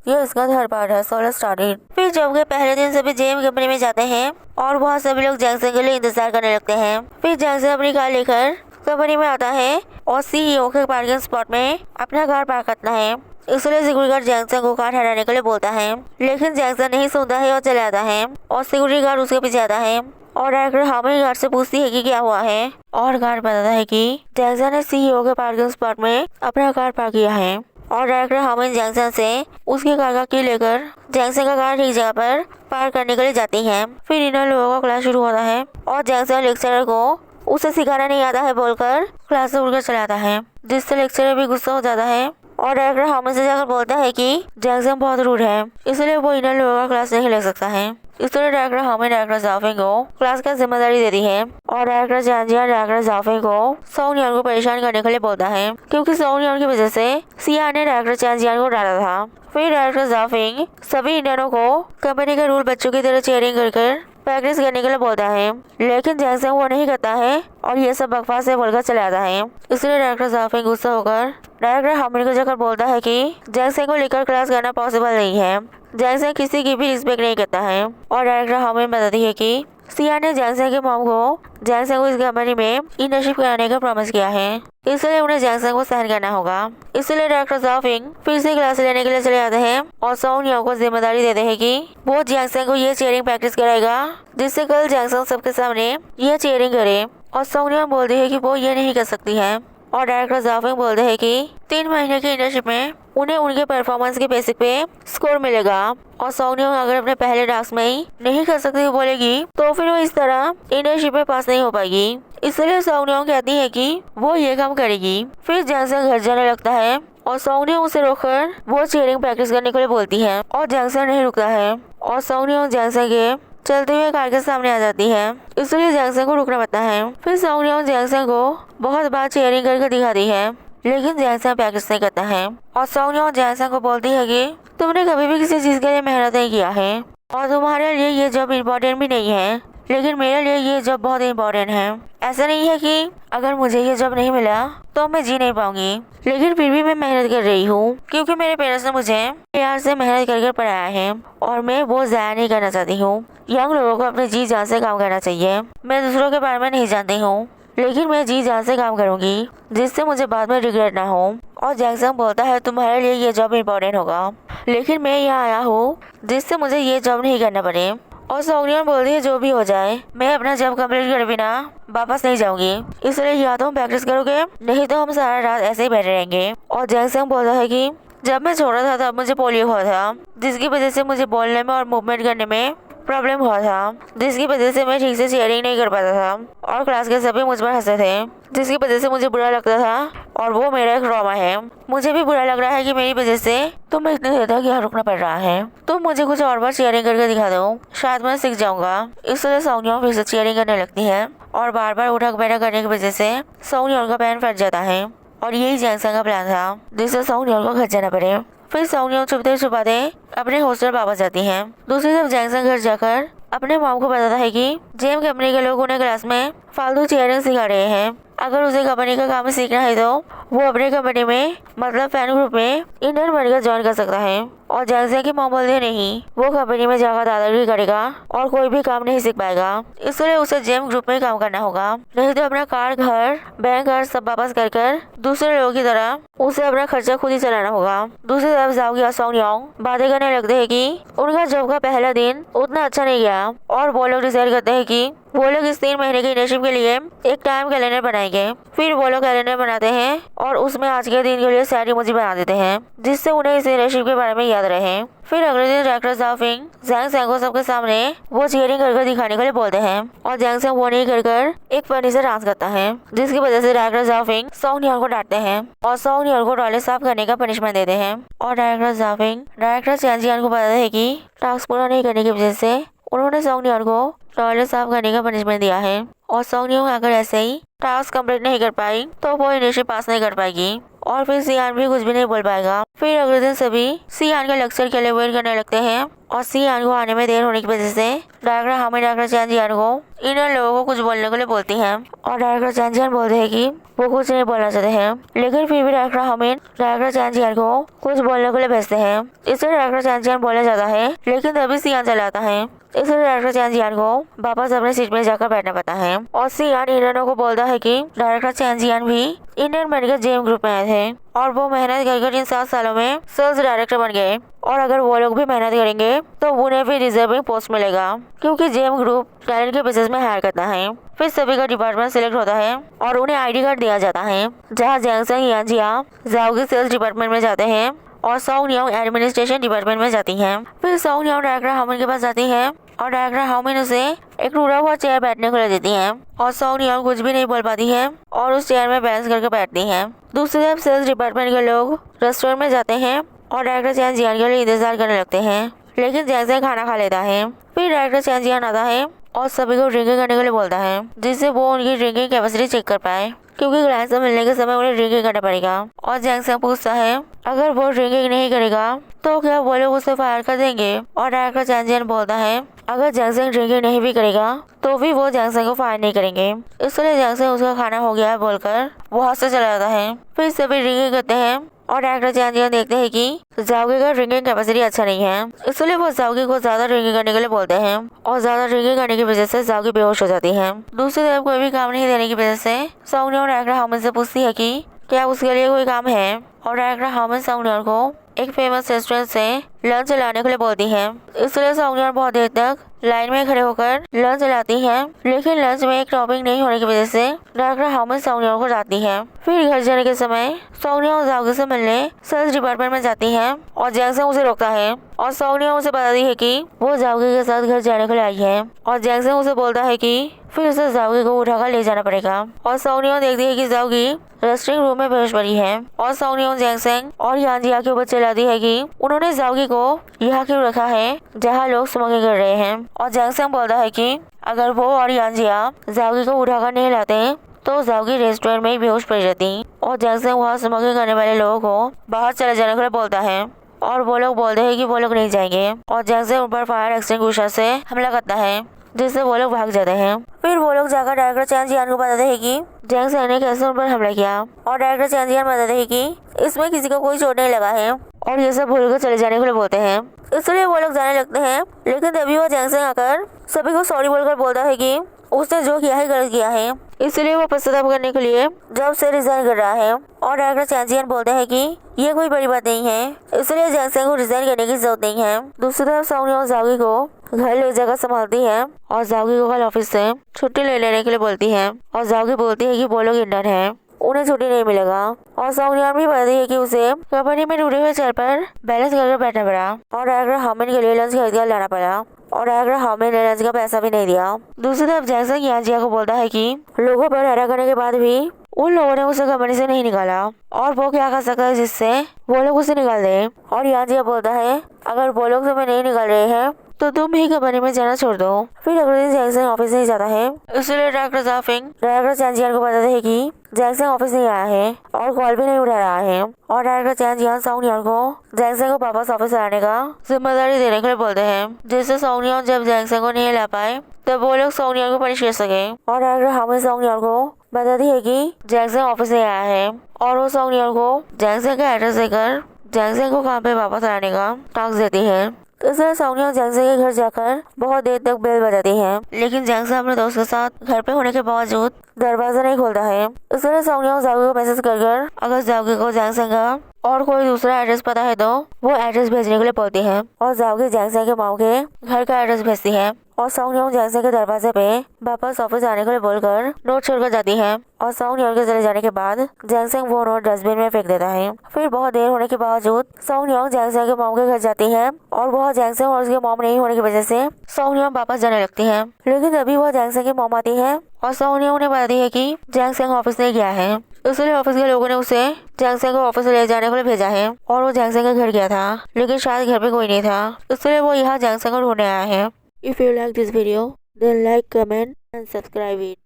ये इसका third part है, सोलर स्टार्टेड। फिर जॉब के पहले दिन सभी जेम कंपनी में जाते हैं और वहाँ सभी लोग जैक्सन के लिए इंतजार करने लगते हैं। फिर जैक्सन अपनी कार लेकर कंपनी में आता है और सीईओ के पार्किंग स्पॉट में अपना कार पार्क करना है। इसलिए सिक्योरिटी गार्ड जैक्सन को कार हटाने के लिए बोलता है, लेकिन जैक्सन नहीं सुनता है और चले आता है और सिक्योरिटी गार्ड उसके पीछे आता है और डायरेक्टर हामिद गार्ड से पूछती है कि क्या हुआ है और गार्ड बताता है कि जैक्सन ने सीईओ के पार्किंग स्पॉट में अपना कार पार्क किया है और डायरेक्टर हामिद जैक्सन से उसकी कार का की लेकर जैक्सन का कार ठीक जगह पर पार्क करने के लिए जाती है। फिर इन लोगों का क्लास शुरू होता है और जैक्सन लेक्चरर को उसे सिखाना नहीं आता है बोलकर क्लास से उड़कर चला आता है, जिससे लेक्चरर भी गुस्सा हो जाता है और डायरेक्टर हामिद से जाकर बोलता है कि जैक्सन बहुत रूड है, इसलिए वो इन लोगों का क्लास नहीं ले सकता है। इसलिए डायरेक्टर हामिद डायरेक्टर जाफिंग को क्लास का जिम्मेदारी देती है और डायरेक्टर जैनजियान डायरेक्टर जाफिंग को सोंग नियॉन को परेशान करने के लिए बोलता है, क्योंकि सोंग नियॉन की वजह से सिया ने डायरेक्टर जैनजियान को डाला था। फिर डायरेक्टर जाफिंग सभी इंडियनों को कंपनी के रूल बच्चों की तरह चेयरिंग कर प्रैक्टिस करने के लिए बोलता है, लेकिन जैक्सन वो नहीं करता है और ये सब बकवास है बोलकर चला जाता है। इसलिए डायरेक्टर जाफिंग गुस्सा होकर डायरेक्टर हामिद को जाकर बोलता है कि जैक्सन को लेकर क्लास करना पॉसिबल नहीं है। जैक्सन किसी की भी रिस्पेक्ट नहीं करता है और डायरेक्टर हामिद बताती है कि सिया ने जैक्सन के मॉम को जैक्सन को इस कंपनी में इंटर्नशिप कराने का प्रॉमिस किया है, इसलिए उन्हें जैक्सन को सहन करना होगा। इसलिए डायरेक्टर जाफिंग फिर से क्लास लेने के लिए चले जाते हैं और सोंग नियॉन को जिम्मेदारी देते हैं कि वो जैक्सन को ये चेयरिंग प्रैक्टिस कराएगा, जिससे कल जैक्सन सबके सामने ये चेयरिंग करे। और सोंग नियॉन बोलती है कि वो ये नहीं कर सकती है और डायरेक्टर जाफिंग बोलते हैं कि 3 महीने की इंटर्नशिप में उन्हें उनके परफॉर्मेंस के बेसिक पे स्कोर मिलेगा और सोंग नियॉन अगर अपने पहले टास्क में ही नहीं कर सकती बोलेगी तो फिर वो इस तरह इंटर्नशिप में पास नहीं हो पाएगी। इसलिए सोंग नियॉन कहती है कि वो ये काम करेगी। फिर जैक्सन घर जाने लगता है और सोंग नियॉन उसे रोककर वो चीयरिंग प्रैक्टिस करने के लिए बोलती है और जैक्सन नहीं रुकता है और सोंग नियॉन जैक्सन के चलते हुए कार के सामने आ जाती है, इसलिए जैक्सन को रुकना पड़ता है। फिर सोंग नियॉन जैक्सन को बहुत बार चीयरिंग करके दिखाती है, लेकिन जैक्सन प्रैक्टिस नहीं करता है और सोंग नियॉन जैक्सन को बोलती है कि तुमने कभी भी किसी चीज के लिए मेहनत नहीं किया है और तुम्हारे लिए ये जॉब इम्पोर्टेंट भी नहीं है, लेकिन मेरे लिए ये जॉब बहुत इम्पोर्टेंट है। ऐसा नहीं है कि अगर मुझे ये जॉब नहीं मिला तो मैं जी नहीं पाऊंगी, लेकिन फिर भी मैं मेहनत कर रही हूँ क्योंकि मेरे पेरेंट्स ने मुझे प्यार से मेहनत कर पढ़ाया है और मैं वो ज़ाया नहीं करना चाहती हूँ। यंग लोगों को अपने जी जान से काम करना चाहिए। मैं दूसरों के बारे में नहीं जानती हूँ, लेकिन मैं जी जान से काम करूँगी जिससे मुझे बाद में रिग्रेट ना हो। और जैक्सन बोलता है तुम्हारे लिए ये जॉब इम्पोर्टेंट होगा, लेकिन मैं यहाँ आया हूँ जिससे मुझे ये जॉब नहीं करना पड़े। और सोंग नियॉन बोलती है जो भी हो जाए मैं अपना जॉब कंप्लीट करे बिना वापस नहीं जाऊंगी, इसलिए या तो हम प्रैक्टिस करोगे नहीं तो हम सारा रात ऐसे ही बैठे रहेंगे। और जैक्सन बोलता है कि जब मैं छोटा था तब मुझे पोलियो हुआ था, जिसकी वजह से मुझे बोलने में और मूवमेंट करने में प्रॉब्लम हुआ था, जिसकी वजह से मैं ठीक से शेयरिंग नहीं कर पाता था और क्लास के सभी मुझ पर हंसते थे, जिसकी वजह से मुझे बुरा लगता था और वो मेरा एक ट्रॉमा है। मुझे भी बुरा लग रहा है कि मेरी वजह से तुम्हें इतनी देर तक यहाँ रुकना पड़ रहा है। तुम मुझे कुछ और बार शेयरिंग करके दिखा दो, शायद मैं सीख जाऊंगा। इसलिए सोंग नियॉन फिर से शेयरिंग करने लगती है और बार बार उठक बैठक करने की वजह से सोंग नियॉन का पैन फट जाता है और यही जैक्सन का प्लान था जिससे सोंग नियॉन को घर जाना पड़े। फिर सोंग नियॉन छुपते छुपाते अपने हॉस्टल वापस जाती है। दूसरी तरफ जैक्सन घर जाकर अपने मॉम को बताता है कि जेम कंपनी के लोग उन्हें क्लास में फालतू चीयरिंग सिखा रहे हैं। अगर उसे कंपनी का काम सीखना है तो वो अपने कंपनी में मतलब फैन ग्रुप में इंडियन बनकर ज्वाइन कर सकता है। और जैक्सन की मॉम बोलती है नहीं, वो कंपनी में जाकर दादागिरी करेगा और कोई भी काम नहीं सीख पाएगा, इसलिए उसे जेम ग्रुप में काम करना होगा, नहीं तो अपना कार घर बैंक घर सब वापस कर दूसरे लोगों की तरह उसे अपना खर्चा खुद ही चलाना होगा। दूसरी तरफ जाओगी और सोंग नियॉन बातें करने लगते हैं कि उनका जॉब का पहला दिन उतना अच्छा नहीं गया और वो लोग डिसाइड करते हैं कि वो लोग इस 3 महीने की इंटर्नशिप के लिए एक टाइम कैलेंडर बनाएंगे। फिर वो लोग कैलेंडर बनाते हैं और उसमें आज के दिन के लिए सारी इमोजी बना देते हैं, जिससे उन्हें इस इंटर्नशिप के बारे में याद रहे। फिर अगले दिन डायरेक्टर जाफिंग जैक्सन को सबके सामने वो चीयरिंग करके दिखाने के लिए बोलते हैं और जैक्सन वो नहीं कर एक फनी से डांस करता है, जिसकी वजह से डायरेक्टर जाफिंग सोंग नियॉन को डांटते हैं और सोंग नियॉन को टॉयलेट साफ करने का पनिशमेंट देते हैं। और डायरेक्टर जाफिंग डायरेक्टर चैनजियान को बताते हैं कि टास्क पूरा नहीं करने की वजह से उन्होंने सोंग नियॉन को टॉयलेट साफ करने का पनिशमेंट दिया है और सोंग नियॉन अगर ऐसे ही टास्क कंप्लीट नहीं कर पाई तो वो इंटर्नशिप पास नहीं कर पाएगी और फिर सियान भी कुछ भी नहीं बोल पाएगा। फिर अगले दिन सभी सियान के लेक्चर के लिए वेट करने लगते हैं और सियान को आने में देर होने की वजह से डायरेक्टर हामिद डायरेक्टर चैन जियान को इन लोगों को कुछ बोलने के लिए बोलती हैं और डायरेक्टर चैन जियान बोलते हैं कि वो कुछ नहीं बोलना चाहते हैं, लेकिन फिर भी डायरेक्टर हामिद डायरेक्टर चैन जियान को कुछ बोलने के लिए भेजते हैं। इससे डायरेक्टर चैन जियान बोलने जाता है, लेकिन तभी सियान चला आता है। इसलिए डायरेक्टर चैन जियान को वापस अपने सीट में जाकर बैठना पड़ता है और सियान इन को बोलता है कि डायरेक्टर चैन जियान भी इंडियन मेडिकल जेम ग्रुप में आए थे और वो मेहनत कर इन 7 सालों में सेल्स डायरेक्टर बन गए और अगर वो लोग भी मेहनत करेंगे तो उन्हें भी रिजर्विंग पोस्ट मिलेगा, क्योंकि जेम ग्रुप टैलेंट के बेसिस में हायर करता है। फिर सभी का डिपार्टमेंट सिलेक्ट होता है और उन्हें आईडी कार्ड दिया जाता है, जहाँ जैंगसंग यानजिया जाओगी सेल्स डिपार्टमेंट में जाते हैं और सोंग नियोंग एडमिनिस्ट्रेशन डिपार्टमेंट में जाती हैं। फिर सोंग नियोंग डायरेक्टर हामिन के पास जाती है और डायरेक्टर हामिन उसे एक टूटा हुआ चेयर बैठने को ले देती है और सोंग नियोंग कुछ भी नहीं बोल पाती है और उस चेयर में बैलेंस करके बैठती है। दूसरी तरफ सेल्स डिपार्टमेंट के लोग रेस्टोरेंट में जाते हैं और डायरेक्टर चैन जियान के लिए इंतजार करने लगते हैं, लेकिन जैसे खाना खा लेता है। फिर डायरेक्टर चैन जियान आता है और सभी को ड्रिंकिंग करने के लिए बोलता है, जिससे वो उनकी ड्रिंकिंग कैपेसिटी चेक कर पाए, क्योंकि क्लाइंट से मिलने के समय उन्हें ड्रिंकिंग करना पड़ेगा। और जैंगसंग पूछता है अगर वो ड्रिंकिंग नहीं करेगा तो क्या वो लोग उसे फायर कर देंगे, और डायरेक्टर चैन जियान बोलता है अगर जैंगसंग ड्रिंकिंग नहीं भी करेगा तो भी वो जैंगसंग को फायर नहीं करेंगे। इसलिए जैंगसंग उसका खाना हो गया है बोलकर वहाँ से चला जाता है। फिर सभी ड्रिंकिंग करते हैं और डायरेक्टर चैन जियान देखते हैं कि जाओगी का ड्रिंकिंग कैपेसिटी अच्छा नहीं है, इसलिए वो जाओगी को ज्यादा ड्रिंकिंग करने के लिए बोलते हैं और ज्यादा ड्रिंकिंग करने की वजह से जाओगी बेहोश हो जाती है। दूसरी तरफ कोई भी काम नहीं देने की वजह से सोंग नियोंग डायरेक्टर हामिन से पूछती है कि क्या उसके लिए कोई काम है, और डायरेक्टर हामिन सोंग नियोंग को एक फेमस रेस्टोरेंट से लंच लाने के लिए बोलती है। इसलिए सोंग नियोंग बहुत देर तक लाइन में खड़े होकर लंच लाती है, लेकिन लंच में एक टॉपिंग नहीं होने की वजह से डायरेक्टर हामिन सोंग नियोंग को जाती है। फिर घर जाने के समय सोंग नियोंग जाओगी से मिलने सेल्स डिपार्टमेंट में जाती है और जैंगसंग उसे रोकता है और सोंग नियोंग उसे बताती है कि वो जाओगी के साथ घर जाने के लिए आई है और जैंगसंग उसे बोलता है कि फिर उसे जाओगी को उठाकर ले जाना पड़ेगा। और सोंग नियोंग देखती है कि जाओगी रेस्टिंग रूम में बेहोश पड़ी है और सोंग नियोंग जैंगसंग और यानजिया के ऊपर चिल्लाती है कि उन्होंने जाओगी को यहाँ क्यों रखा है जहाँ लोग स्मोकिंग कर रहे हैं। और जैंगसंग बोलता है कि अगर वो और यानजिया जाओगी को उठाकर नहीं लाते तो जाओगी रेस्टोरेंट में ही बेहोश पड़ी रहती। और जैंगसंग वहाँ स्मोकिंग करने वाले लोगों को बाहर चले जाने के लिए बोलता है और वो लोग बोलते हैं कि वो लोग नहीं जाएंगे और जैंगसंग ऊपर फायर एक्सटिंग्विशर से हमला करता है, जिससे वो लोग भाग जाते हैं। फिर वो लोग जाकर डायरेक्टर चैन जियान को बताते हैं कि जैंगसंग ने कैसे उन पर हमला किया और डायरेक्टर चैन जियान बताते हैं कि इसमें किसी को कोई चोट नहीं लगा है और ये सब भूल कर चले जाने के लिए बोलते हैं। इसलिए वो लोग जाने लगते हैं, लेकिन तभी वो जैंगसंग आकर सभी को सॉरी बोलकर बोलता है कि उसने जो किया है गलत किया है, इसलिए वो पश्चाताप करने के लिए जॉब से रिजाइन कर रहा है। और डायरेक्टर चैन जियान बोलते हैं कि ये कोई बड़ी बात नहीं है, इसलिए जैंगसंग को रिजाइन करने की जरूरत नहीं है। दूसरी तरफ सोंग नियोंग जाओगी को घर ले जाकर संभालती है और जाओगी को कल ऑफिस से छुट्टी ले लेने के लिए बोलती है और जाओगी बोलती है कि वो लोग इंडियन है, उन्हें छुट्टी नहीं मिलेगा। और सोंग नियोंग भी बताती है कि उसे कंपनी में टूटे हुए चेयर पर बैलेंस करके बैठना पड़ा और डायरेक्टर हामिन के लिए लंच खरीद कर लाना पड़ा और डायरेक्टर हामिन ने लंच का पैसा भी नहीं दिया। दूसरी तरफ जैंगसंग यानजिया को बोलता है कि लोगों पर हैरान करने के बाद भी उन लोगों ने उसे कंपनी से नहीं निकाला और वो क्या कर सकता है जिससे वो लोग उसे निकाल दे। और यानजिया बोलता है अगर वो लोग तुम्हें नहीं निकाल रहे हैं तो तुम ही कंपनी में जाना छोड़ दो। फिर अगले दिन जैंगसंग ऑफिस नहीं जाता है, इसलिए डायरेक्टर जाफिंग डायरेक्टर चैन जियान को बताते हैं कि जैंगसंग ऑफिस नहीं आया है और कॉल भी नहीं उठा रहा है। और डायरेक्टर चैन जियान सोंग नियोंग को जैंगसंग को वापस ऑफिस लाने का जिम्मेदारी देने के लिए बोलते हैं, जिससे सोंग नियोंग जब जैंगसंग को नहीं ला पाए तब वो लोग सोंग नियोंग को पनिश कर सके। और डायरेक्टर हामिन सोंग नियोंग को बताती है कि जैंगसंग ऑफिस नहीं आया है और वो सोंग नियोंग को जैंगसंग का एड्रेस देकर जैंगसंग को काम पे वापस लाने का टास्क देती है। इसलिए सोंग नियोंग जैंगसंग के घर जाकर बहुत देर तक बेल बजाती है, लेकिन जैंगसंग अपने दोस्त के साथ घर पे होने के बावजूद दरवाजा नहीं खोलता है। इसलिए सोंग नियोंग जाओगी को मैसेज कर अगर जाओगी को जैंगसंग का और कोई दूसरा एड्रेस पता है तो वो एड्रेस भेजने के लिए बोलती है और जाओगी जैंगसंग के माँ के घर का एड्रेस भेजती है और सोंग नियोंग जैंगसंग के दरवाजे पे वापस ऑफिस आने के लिए बोलकर नोट छोड़कर जाती है। और सोंग नियोंग के चले जाने के बाद जैंगसंग वो नोट डस्टबिन में फेंक देता है। फिर बहुत देर होने के बावजूद सोंग नियोंग जैंगसंग के मॉम के घर जाती है और वह जैंगसंग और उसके मॉम नहीं होने की वजह से सोंग नियोंग वापस जाने लगती है, लेकिन तभी वह जैंगसंग की मॉम आती है और सोंग नियोंग ने बताती है कि जैंगसंग ऑफिस नहीं गया है, इसलिए ऑफिस के लोगों ने उसे जैंगसंग को ऑफिस ले जाने के लिए भेजा है और वो जैंगसंग के घर गया था, लेकिन शायद घर पे कोई नहीं था, इसलिए वो यहाँ जैंगसंग को ढूंढने आया है। If you like this video, then like, comment and subscribe it.